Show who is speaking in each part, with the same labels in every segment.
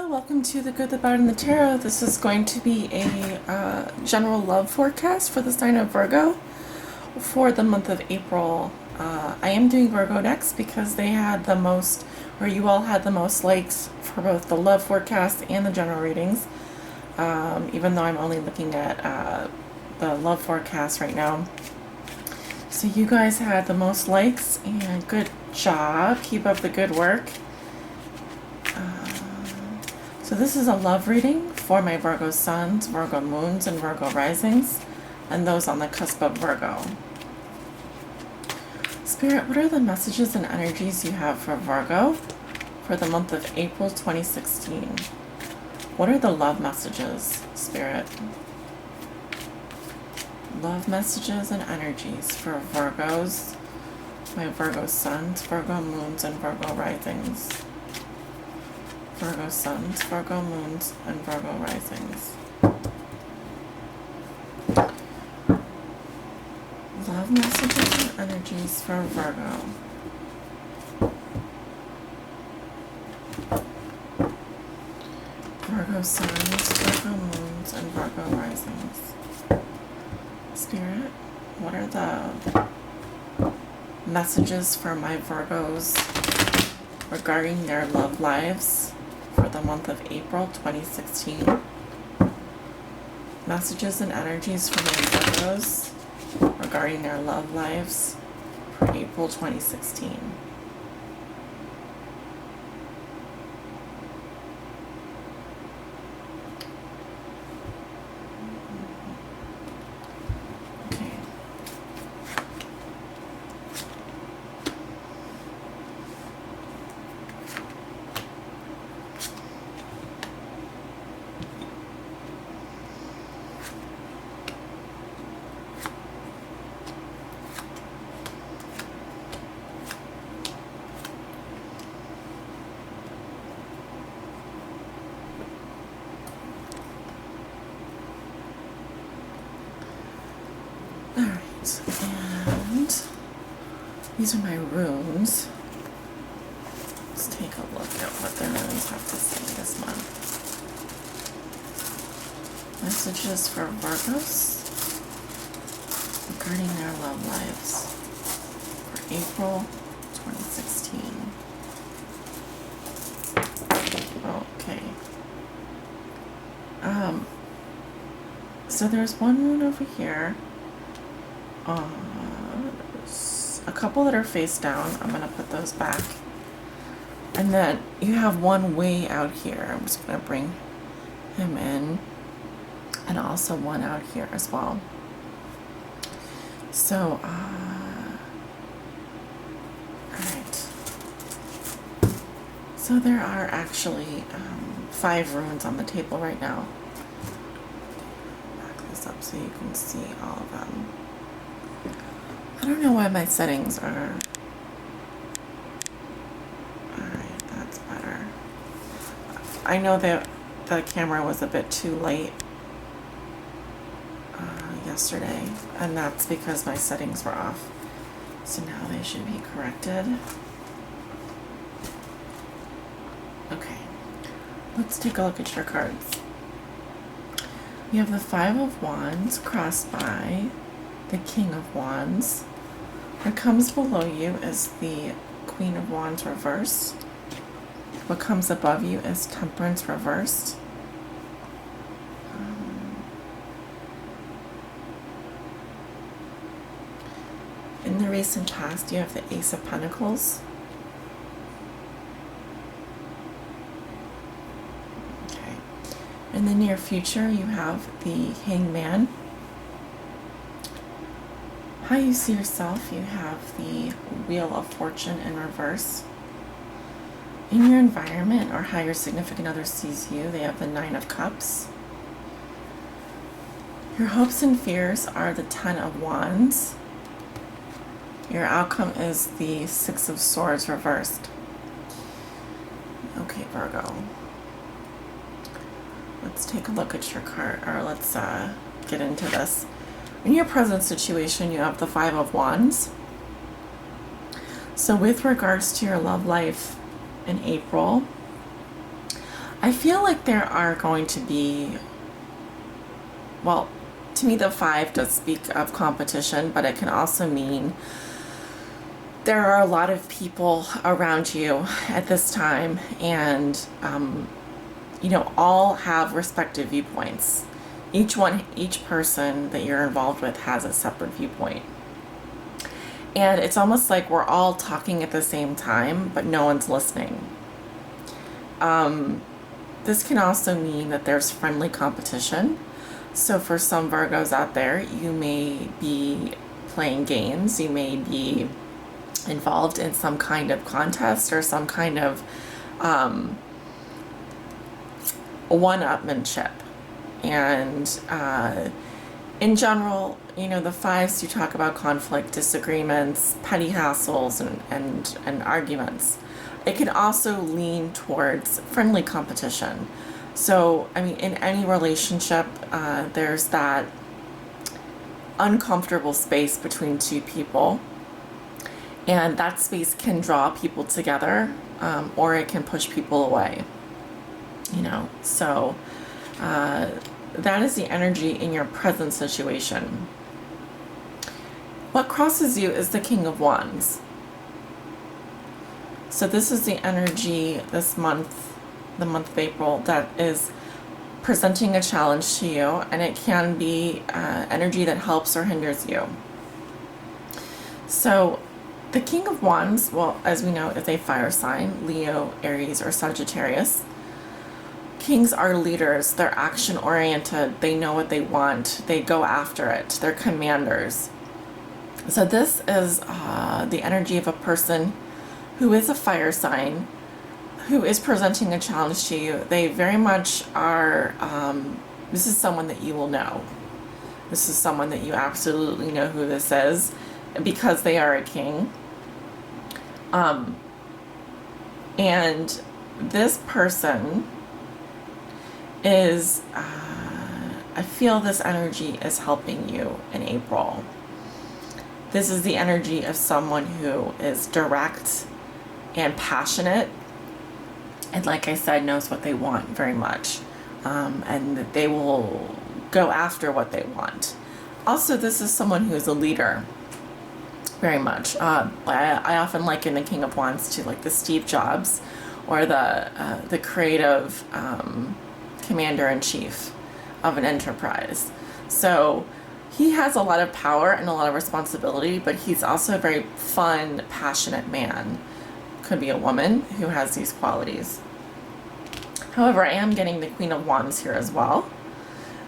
Speaker 1: Hello, welcome to The Good, the Bad, and the Tarot. This is going to be a general love forecast for the sign of Virgo for the month of April. I am doing Virgo next because they had the most, or you all had the most likes for both the love forecast and the general readings, even though I'm only looking at the love forecast right now. So you guys had the most likes, and good job. Keep up the good work. So this is a love reading for my Virgo suns, Virgo moons, and Virgo risings, and those on the cusp of Virgo. Spirit, what are the messages and energies you have for Virgo for the month of April 2016? What are the love messages, Spirit? Love messages and energies for Virgos, my Virgo suns, Virgo moons, and Virgo risings. Virgo suns, Virgo moons, and Virgo risings. Love messages and energies for Virgo. Virgo suns, Virgo moons, and Virgo risings. Spirit, what are the messages for my Virgos regarding their love lives for the month of April 2016. Messages and energies for my Virgos regarding their love lives for April 2016. Okay. Alright, and these are my runes. Let's take a look at what the runes have to say this month. Messages for Virgos regarding their love lives for April 2016. Okay. So there's one rune over here. There's a couple that are face down. I'm gonna put those back. And then you have one way out here. I'm just gonna bring him in. And also one out here as well. So, alright. So there are actually 5 runes on the table right now. Back this up so you can see all of them. I don't know why my settings are... Alright, that's better. I know that the camera was a bit too light yesterday, and that's because my settings were off. So now they should be corrected. Okay, let's take a look at your cards. We have the 5 of Wands crossed by the King of Wands. What comes below you is the Queen of Wands reversed. What comes above you is Temperance reversed. In the recent past, you have the Ace of Pentacles. Okay. In the near future, you have the Hangman. How you see yourself, you have the Wheel of Fortune in reverse. In your environment, or how your significant other sees you, they have the 9 of Cups. Your hopes and fears are the 10 of Wands. Your outcome is the 6 of Swords reversed. Okay, Virgo. Let's take a look at your card, or let's get into this. In your present situation, you have the 5 of Wands. So with regards to your love life in April, I feel like there are going to be, well, to me the 5 does speak of competition, but it can also mean there are a lot of people around you at this time, and all have respective viewpoints. Each person that you're involved with has a separate viewpoint. And it's almost like we're all talking at the same time, but no one's listening. This can also mean that there's friendly competition. So for some Virgos out there, you may be playing games, you may be involved in some kind of contest or some kind of one-upmanship. And in general, the 5s do talk about conflict, disagreements, petty hassles, and arguments. It can also lean towards friendly competition. So, in any relationship, there's that uncomfortable space between two people. And that space can draw people together, or it can push people away. So that is the energy in your present situation. What crosses you is the King of Wands. So this is the energy this month, the month of April, that is presenting a challenge to you, and it can be energy that helps or hinders you. So the King of Wands, well, as we know, is a fire sign, Leo, Aries, or Sagittarius. Kings are leaders. They're action-oriented. They know what they want. They go after it. They're commanders. So this is the energy of a person who is a fire sign, who is presenting a challenge to you. They very much are, this is someone that you will know. This is someone that you absolutely know who this is, because they are a king. And this person is, I feel this energy is helping you in April. This is the energy of someone who is direct and passionate, and like I said, knows what they want very much, and that they will go after what they want. Also, this is someone who is a leader, very much. I often liken the King of Wands to like the Steve Jobs, or the creative commander-in-chief of an enterprise. So he has a lot of power and a lot of responsibility, but he's also a very fun, passionate man. Could be a woman who has these qualities. However, I am getting the Queen of Wands here as well.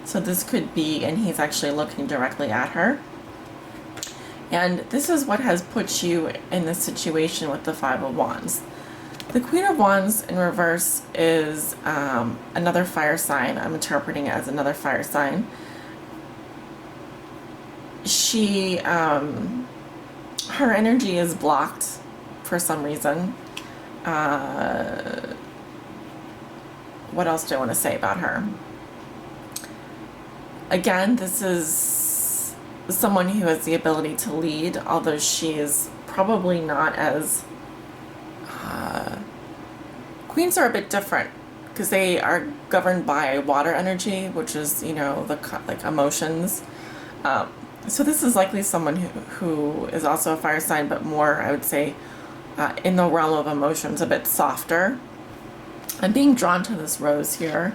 Speaker 1: So this could be, and he's actually looking directly at her. And this is what has put you in this situation with the Five of Wands. The Queen of Wands in reverse is another fire sign. I'm interpreting it as another fire sign. She, her energy is blocked for some reason. What else do I want to say about her? Again, this is someone who has the ability to lead, although she is probably not as... Queens are a bit different because they are governed by water energy, which is, the emotions. So this is likely someone who is also a fire sign, but more, I would say, in the realm of emotions, a bit softer. I'm being drawn to this rose here.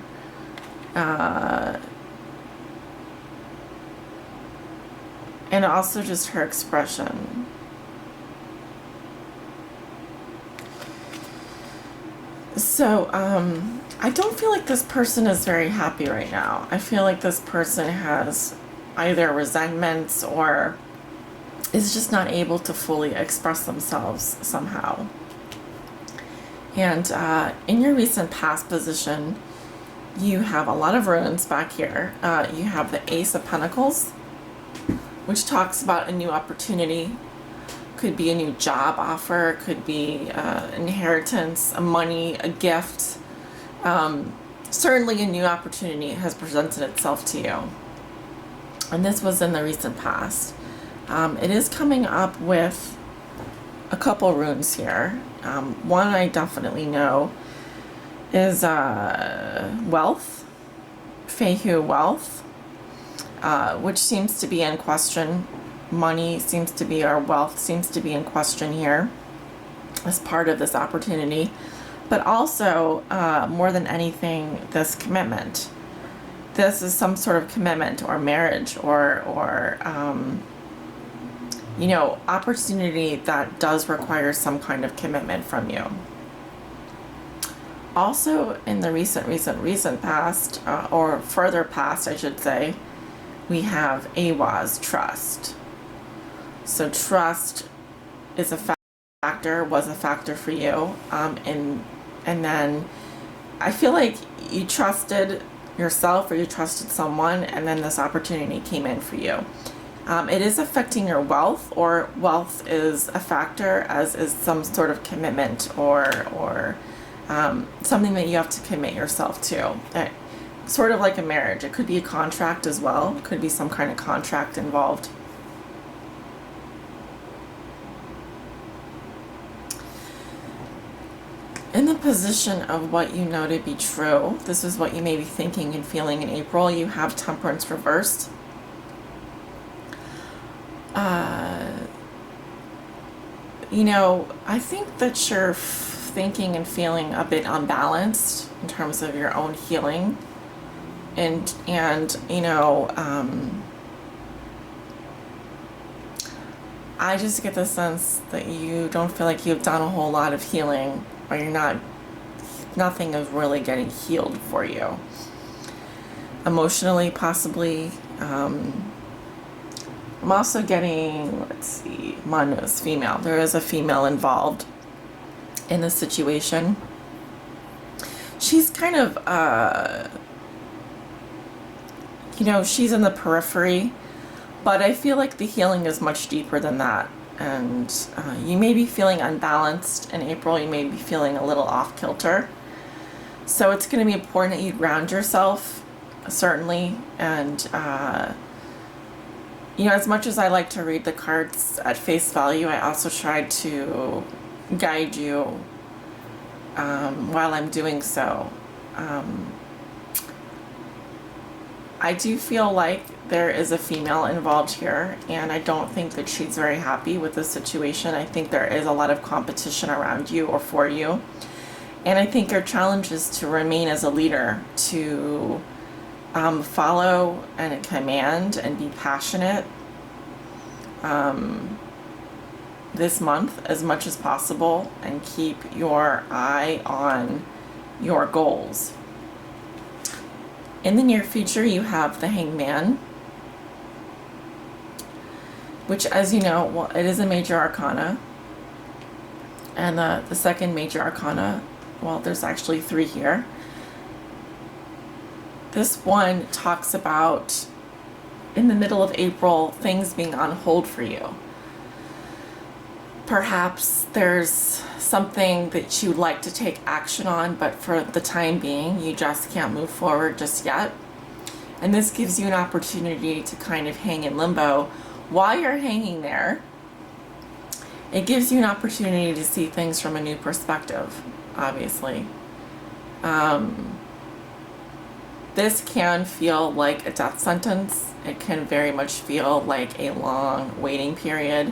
Speaker 1: And also just her expression. So, I don't feel like this person is very happy right now. I feel like this person has either resentments or is just not able to fully express themselves somehow. And in your recent past position, you have a lot of runes back here. You have the Ace of Pentacles, which talks about a new opportunity. Could be a new job offer, could be inheritance, a money, a gift. Certainly a new opportunity has presented itself to you. And this was in the recent past. It is coming up with a couple runes here. One I definitely know is wealth, Fehu wealth, which seems to be in question. Money seems to be, our wealth seems to be in question here as part of this opportunity. But also, more than anything, this commitment. This is some sort of commitment or marriage or you know, opportunity that does require some kind of commitment from you. Also, in the recent past, or further past, I should say, we have Awaz, trust. So trust is a factor, was a factor for you, and then I feel like you trusted yourself or you trusted someone, and then this opportunity came in for you. It is affecting your wealth, or wealth is a factor, as is some sort of commitment or something that you have to commit yourself to. Sort of like a marriage. It could be a contract as well. It could be some kind of contract involved. In the position of what you know to be true, this is what you may be thinking and feeling in April. You have Temperance reversed. You know, I think that you're thinking and feeling a bit unbalanced in terms of your own healing. And you know, I just get the sense that you don't feel like you've done a whole lot of healing, or nothing is really getting healed for you. Emotionally, possibly. I'm also getting, let's see, Manu is female. There is a female involved in this situation. She's kind of, you know, she's in the periphery, but I feel like the healing is much deeper than that. And you may be feeling unbalanced in April. You may be feeling a little off kilter. So it's going to be important that you ground yourself, certainly. And, you know, as much as I like to read the cards at face value, I also try to guide you while I'm doing so. I do feel like there is a female involved here, and I don't think that she's very happy with the situation. I think there is a lot of competition around you or for you. And I think your challenge is to remain as a leader, to follow and command and be passionate this month as much as possible, and keep your eye on your goals. In the near future, you have the Hangman, which, as you know, well, it is a major arcana. And the second major arcana, well, there's actually three here. This one talks about, in the middle of April, things being on hold for you. Perhaps there's something that you'd like to take action on, but for the time being, you just can't move forward just yet. And this gives you an opportunity to kind of hang in limbo. While you're hanging there, it gives you an opportunity to see things from a new perspective, obviously. This can feel like a death sentence. It can very much feel like a long waiting period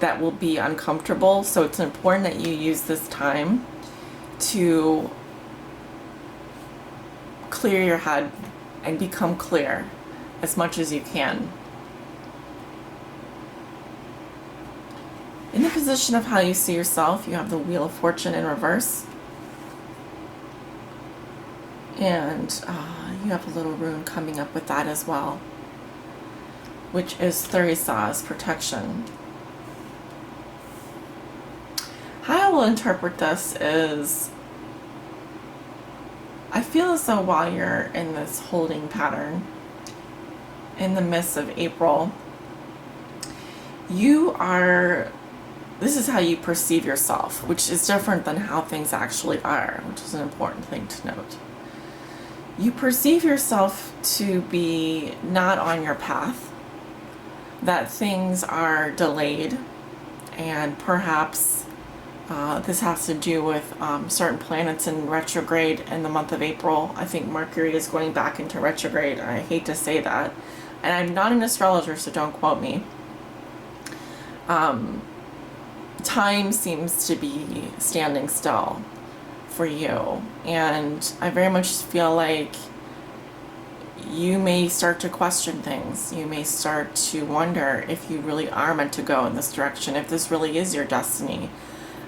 Speaker 1: that will be uncomfortable. So it's important that you use this time to clear your head and become clear as much as you can. In the position of how you see yourself, you have the Wheel of Fortune in reverse. And you have a little rune coming up with that as well, which is Thurisa's protection. How I will interpret this is, I feel as though while you're in this holding pattern, in the midst of April, this is how you perceive yourself, which is different than how things actually are, which is an important thing to note. You perceive yourself to be not on your path, that things are delayed, and perhaps This has to do with certain planets in retrograde in the month of April. I think Mercury is going back into retrograde. I hate to say that. And I'm not an astrologer, so don't quote me. Time seems to be standing still for you. And I very much feel like you may start to question things. You may start to wonder if you really are meant to go in this direction, if this really is your destiny.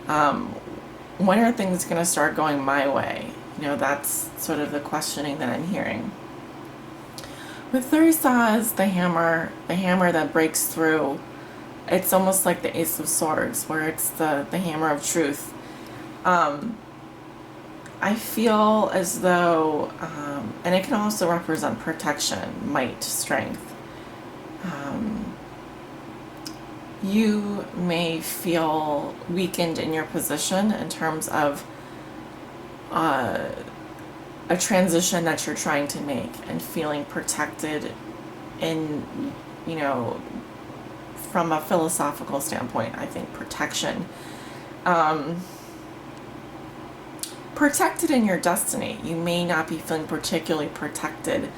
Speaker 1: When are things going to start going my way? That's sort of the questioning that I'm hearing. With Theresa as the hammer that breaks through, it's almost like the Ace of Swords, where it's the hammer of truth. I feel as though, and it can also represent protection, might, strength. You may feel weakened in your position in terms of a transition that you're trying to make, and feeling protected in, from a philosophical standpoint. I think protection. Protected in your destiny. You may not be feeling particularly protected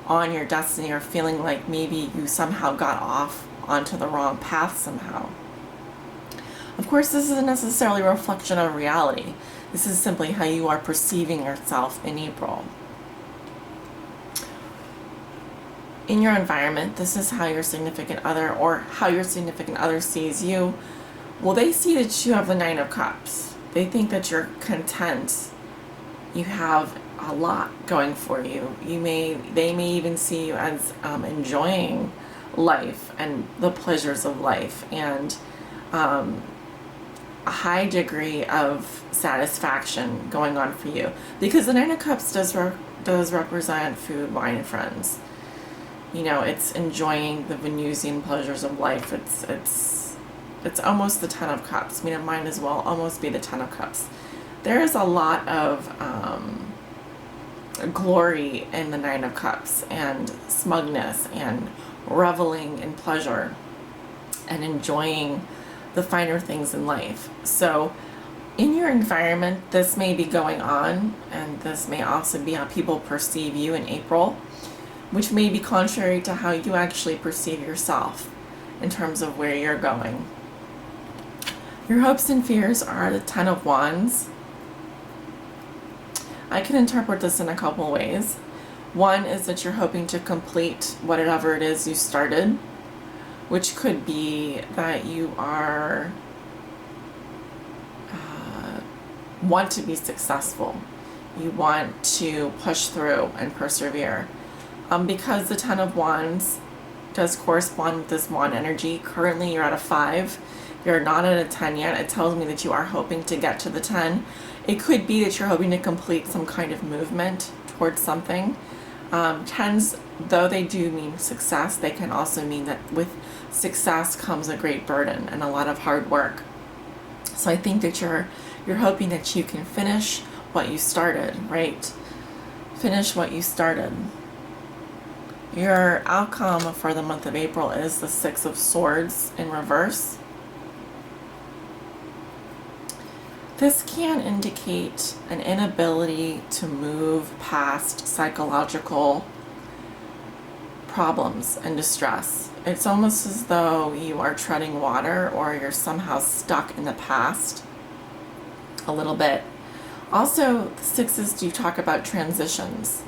Speaker 1: on your destiny, or feeling like maybe you somehow got off onto the wrong path somehow. Of course, this isn't necessarily a reflection of reality. This is simply how you are perceiving yourself in April. In your environment, this is how your significant other, or how your significant other sees you. Well, they see that you have the Nine of Cups. They think that you're content. You have a lot going for you. They may even see you as enjoying life and the pleasures of life, and a high degree of satisfaction going on for you, because the Nine of Cups does represent food, wine, and friends. It's enjoying the Venusian pleasures of life. It's almost the Ten of Cups. It might as well almost be the Ten of Cups. There is a lot of glory in the Nine of Cups, and smugness, and reveling in pleasure, and enjoying the finer things in life. So in your environment, this may be going on, and this may also be how people perceive you in April, which may be contrary to how you actually perceive yourself in terms of where you're going. Your hopes and fears are the Ten of Wands. I can interpret this in a couple ways. One is that you're hoping to complete whatever it is you started, which could be that you are want to be successful. You want to push through and persevere. Because the Ten of Wands does correspond with this wand energy. Currently you're at a 5. You're not at a 10 yet. It tells me that you are hoping to get to the 10. It could be that you're hoping to complete some kind of movement towards something. 10s, though they do mean success, they can also mean that with success comes a great burden and a lot of hard work. So I think that you're hoping that you can finish what you started, right? Finish what you started. Your outcome for the month of April is the Six of Swords in reverse. This can indicate an inability to move past psychological problems and distress. It's almost as though you are treading water, or you're somehow stuck in the past a little bit. Also, the sixes do talk about transitions.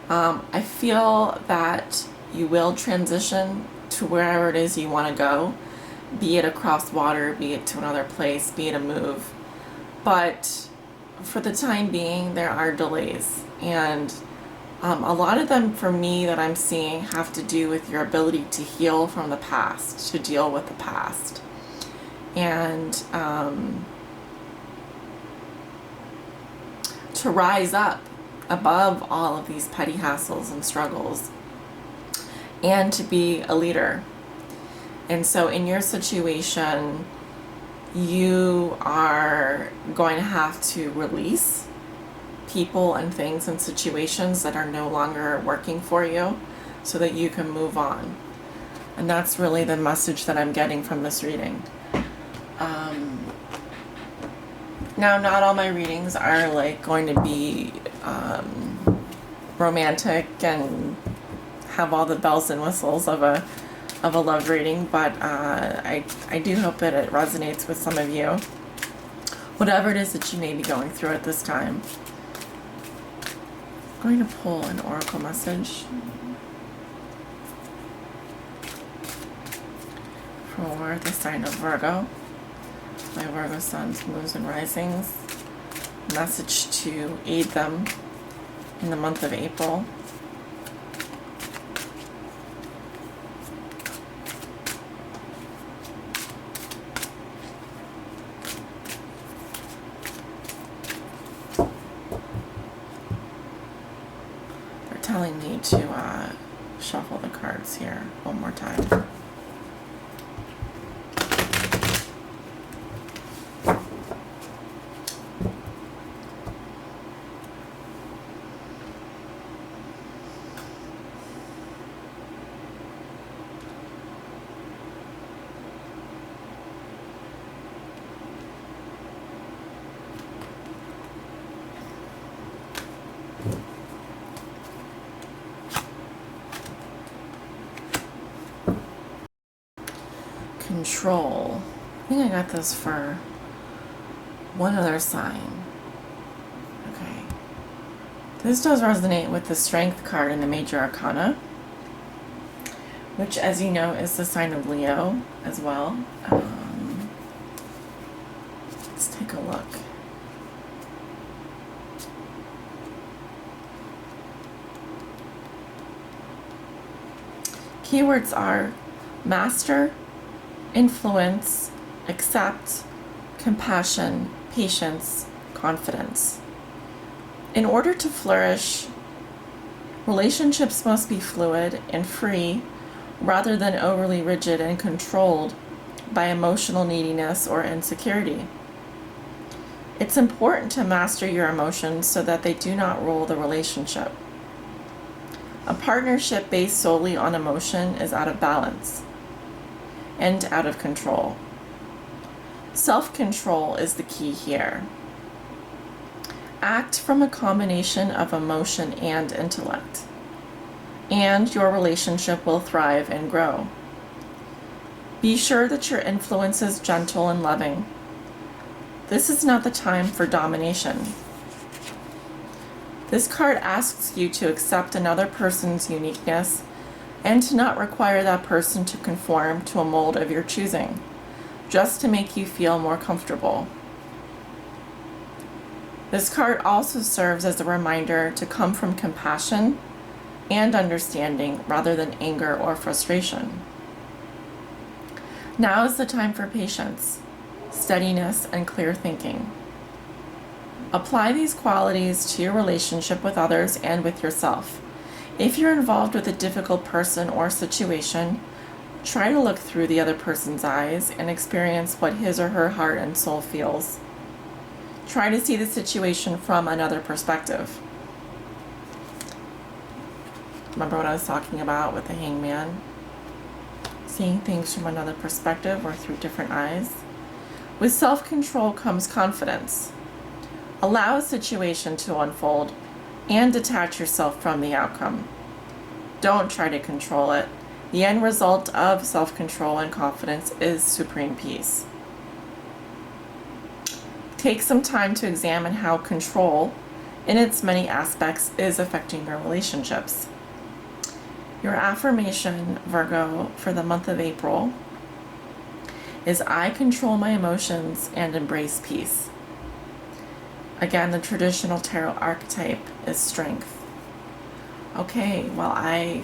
Speaker 1: I feel that you will transition to wherever it is you want to go, be it across water, be it to another place, be it a move. But for the time being, there are delays. And a lot of them, for me, that I'm seeing have to do with your ability to heal from the past, to deal with the past. And to rise up above all of these petty hassles and struggles, and to be a leader. And so in your situation, you are going to have to release people and things and situations that are no longer working for you, so that you can move on. And that's really the message that I'm getting from this reading. Now, not all my readings are like going to be romantic and have all the bells and whistles of a love reading, but I do hope that it resonates with some of you, whatever it is that you may be going through at this time. I'm going to pull an oracle message for the sign of Virgo. My Virgo suns, moons, and risings. Message to aid them in the month of April. They're telling me to shuffle the cards here one more time. Control. I think I got this for one other sign. Okay. This does resonate with the Strength card in the Major Arcana, which, as you know, is the sign of Leo as well. Let's take a look. Keywords are master, influence, accept, compassion, patience, confidence. In order to flourish, relationships must be fluid and free rather than overly rigid and controlled by emotional neediness or insecurity. It's important to master your emotions so that they do not rule the relationship. A partnership based solely on emotion is out of balance and out of control. Self-control is the key here. Act from a combination of emotion and intellect, and your relationship will thrive and grow. Be sure that your influence is gentle and loving. This is not the time for domination. This card asks you to accept another person's uniqueness and to not require that person to conform to a mold of your choosing, just to make you feel more comfortable. This card also serves as a reminder to come from compassion and understanding rather than anger or frustration. Now is the time for patience, steadiness, and clear thinking. Apply these qualities to your relationship with others and with yourself. If you're involved with a difficult person or situation, try to look through the other person's eyes and experience what his or her heart and soul feels. Try to see the situation from another perspective. Remember what I was talking about with the hangman? Seeing things from another perspective or through different eyes. With self-control comes confidence. Allow a situation to unfold and detach yourself from the outcome. Don't try to control it. The end result of self-control and confidence is supreme peace. Take some time to examine how control, in its many aspects, is affecting your relationships. Your affirmation, Virgo, for the month of April is I control my emotions and embrace peace. Again, the traditional tarot archetype is strength. Okay, well, I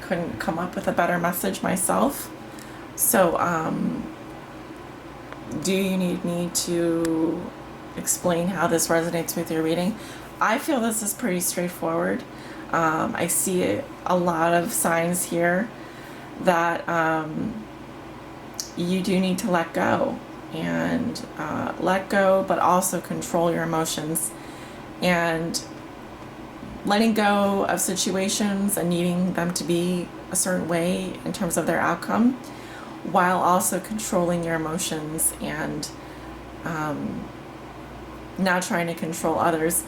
Speaker 1: couldn't come up with a better message myself. So, do you need me to explain how this resonates with your reading? I feel this is pretty straightforward. I see a lot of signs here that you do need to let go. And let go, but also control your emotions. And letting go of situations and needing them to be a certain way in terms of their outcome, while also controlling your emotions and not trying to control others,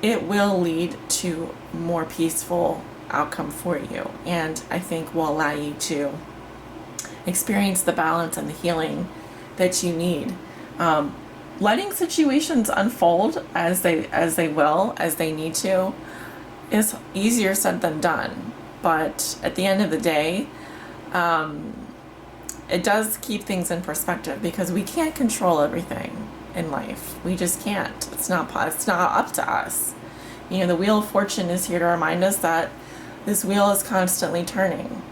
Speaker 1: it will lead to more peaceful outcome for you, and I think will allow you to experience the balance and the healing that you need. Letting situations unfold as they need to is easier said than done, but at the end of the day, it does keep things in perspective, because we can't control everything in life. We just can't. It's not up to us. You know, the Wheel of Fortune is here to remind us that this wheel is constantly turning,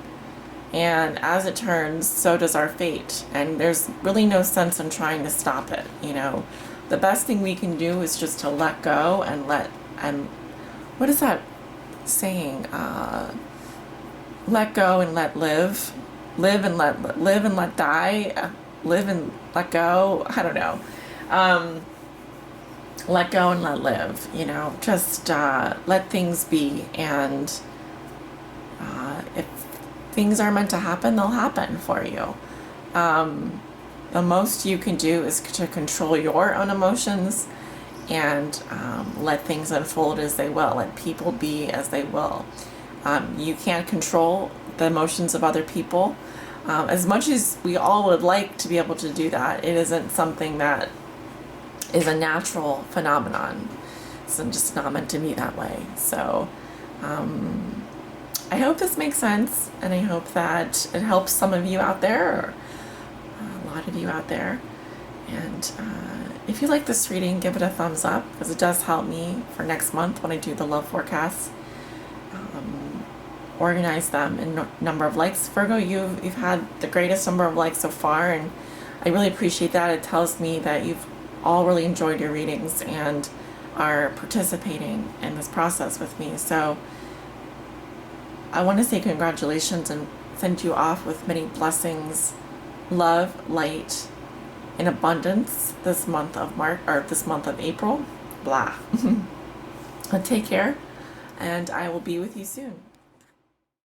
Speaker 1: and as it turns, so does our fate, and there's really no sense in trying to stop it. You know, the best thing we can do is just to let go and what is that saying? Let go and let live. Live and let die. Live and let go. I don't know. Let go and let live. You know, just let things be, and if things are meant to happen, they'll happen for you. The most you can do is to control your own emotions, and let things unfold as they will. Let people be as they will. You can't control the emotions of other people. As much as we all would like to be able to do that, it isn't something that is a natural phenomenon. It's just not meant to be that way. So I hope this makes sense, and I hope that it helps some of you out there, or a lot of you out there. And if you like this reading, give it a thumbs up, because it does help me for next month when I do the love forecasts. Organize them in number of likes. Virgo, you've had the greatest number of likes so far, and I really appreciate that. It tells me that you've all really enjoyed your readings and are participating in this process with me. So I want to say congratulations and send you off with many blessings, love, light, and abundance this month of April. Blah. Take care, and I will be with you soon.